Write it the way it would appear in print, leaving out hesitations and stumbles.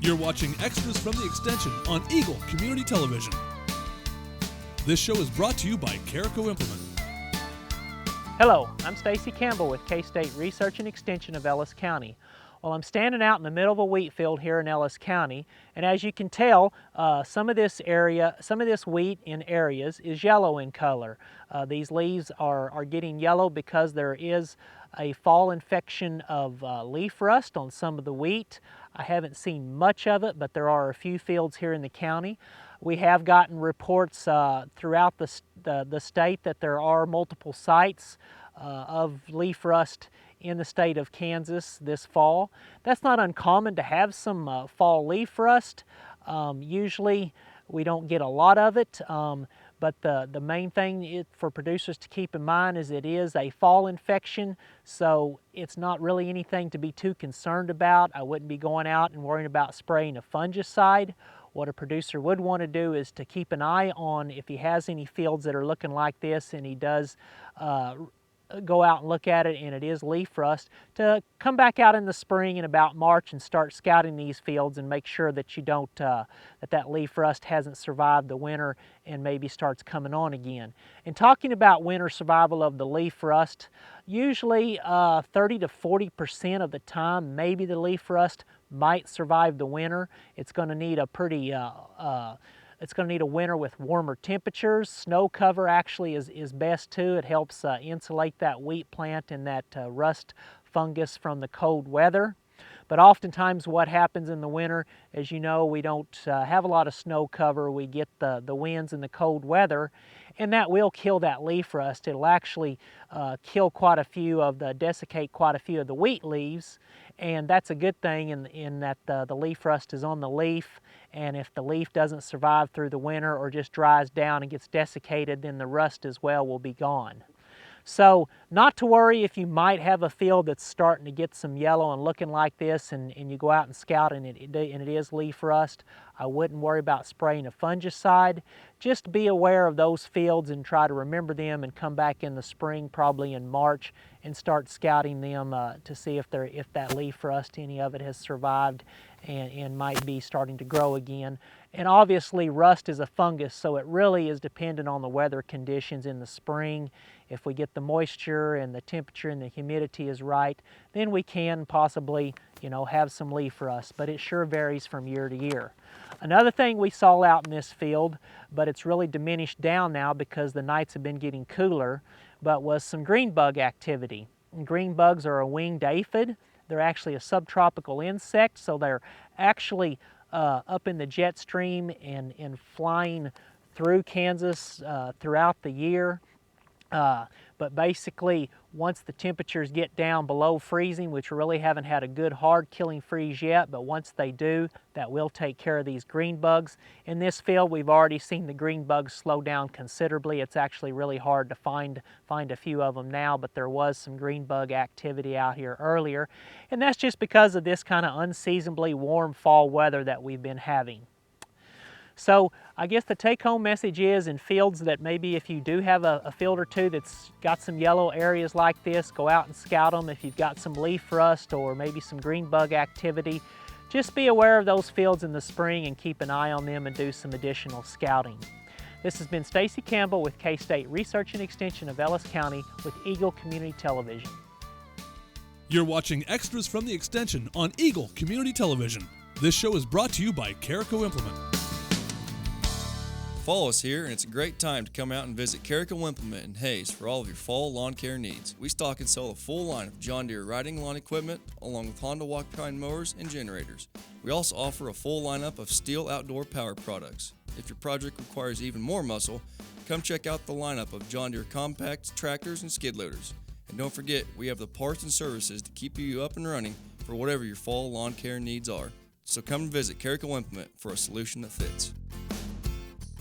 You're watching Extras from the Extension on Eagle Community Television. This show is brought to you by Carico Implement. Hello, I'm Stacy Campbell with K-State Research and Extension of Ellis County. Well, I'm standing out in the middle of a wheat field here in Ellis County, and as you can tell, some of this wheat in areas is yellow in color. These leaves are getting yellow because there is a fall infection of leaf rust on some of the wheat. I haven't seen much of it, but there are a few fields here in the county. We have gotten reports throughout the state that there are multiple sites of leaf rust in the state of Kansas this fall. That's not uncommon to have some fall leaf rust. Usually we don't get a lot of it, but the main thing for producers to keep in mind is it is a fall infection, so it's not really anything to be too concerned about. I wouldn't be going out and worrying about spraying a fungicide. What a producer would want to do is to keep an eye on if he has any fields that are looking like this and he does go out and look at it and it is leaf rust, to come back out in the spring in about March and start scouting these fields and make sure that you don't that leaf rust hasn't survived the winter and maybe starts coming on again. And talking about winter survival of the leaf rust, usually 30 to 40% of the time maybe the leaf rust might survive the winter. It's going to need a pretty it's going to need a winter with warmer temperatures. Snow cover actually is best too. It helps insulate that wheat plant and that rust fungus from the cold weather. But oftentimes what happens in the winter, as you know, we don't have a lot of snow cover. We get the winds and the cold weather, and that will kill that leaf rust. It'll actually desiccate quite a few of the wheat leaves, and that's a good thing in that the leaf rust is on the leaf, and if the leaf doesn't survive through the winter or just dries down and gets desiccated, then the rust as well will be gone. So not to worry if you might have a field that's starting to get some yellow and looking like this and you go out and scout and it is leaf rust. I wouldn't worry about spraying a fungicide. Just be aware of those fields and try to remember them and come back in the spring, probably in March, and start scouting them to see if that leaf rust, any of it has survived and might be starting to grow again. And obviously rust is a fungus, so it really is dependent on the weather conditions in the spring. If we get the moisture and the temperature and the humidity is right, then we can possibly, have some leaf rust, but it sure varies from year to year. Another thing we saw out in this field, but it's really diminished down now because the nights have been getting cooler, but was some green bug activity. And green bugs are a winged aphid. They're actually a subtropical insect, so they're actually up in the jet stream and flying through Kansas throughout the year. But basically, once the temperatures get down below freezing, which we really haven't had a good hard killing freeze yet, but once they do, that will take care of these green bugs. In this field, we've already seen the green bugs slow down considerably. It's actually really hard to find a few of them now, but there was some green bug activity out here earlier. And that's just because of this kind of unseasonably warm fall weather that we've been having. So I guess the take-home message is in fields that maybe if you do have a field or two that's got some yellow areas like this, go out and scout them. If you've got some leaf rust or maybe some green bug activity, just be aware of those fields in the spring and keep an eye on them and do some additional scouting. This has been Stacy Campbell with K-State Research and Extension of Ellis County with Eagle Community Television. You're watching Extras from the Extension on Eagle Community Television. This show is brought to you by Carico Implement. Fall is here, and it's a great time to come out and visit Carico Implement in Hayes for all of your fall lawn care needs. We stock and sell a full line of John Deere riding lawn equipment, along with Honda walk-behind mowers and generators. We also offer a full lineup of Steel outdoor power products. If your project requires even more muscle, come check out the lineup of John Deere compacts, tractors, and skid loaders. And don't forget, we have the parts and services to keep you up and running for whatever your fall lawn care needs are. So come and visit Carico Implement for a solution that fits.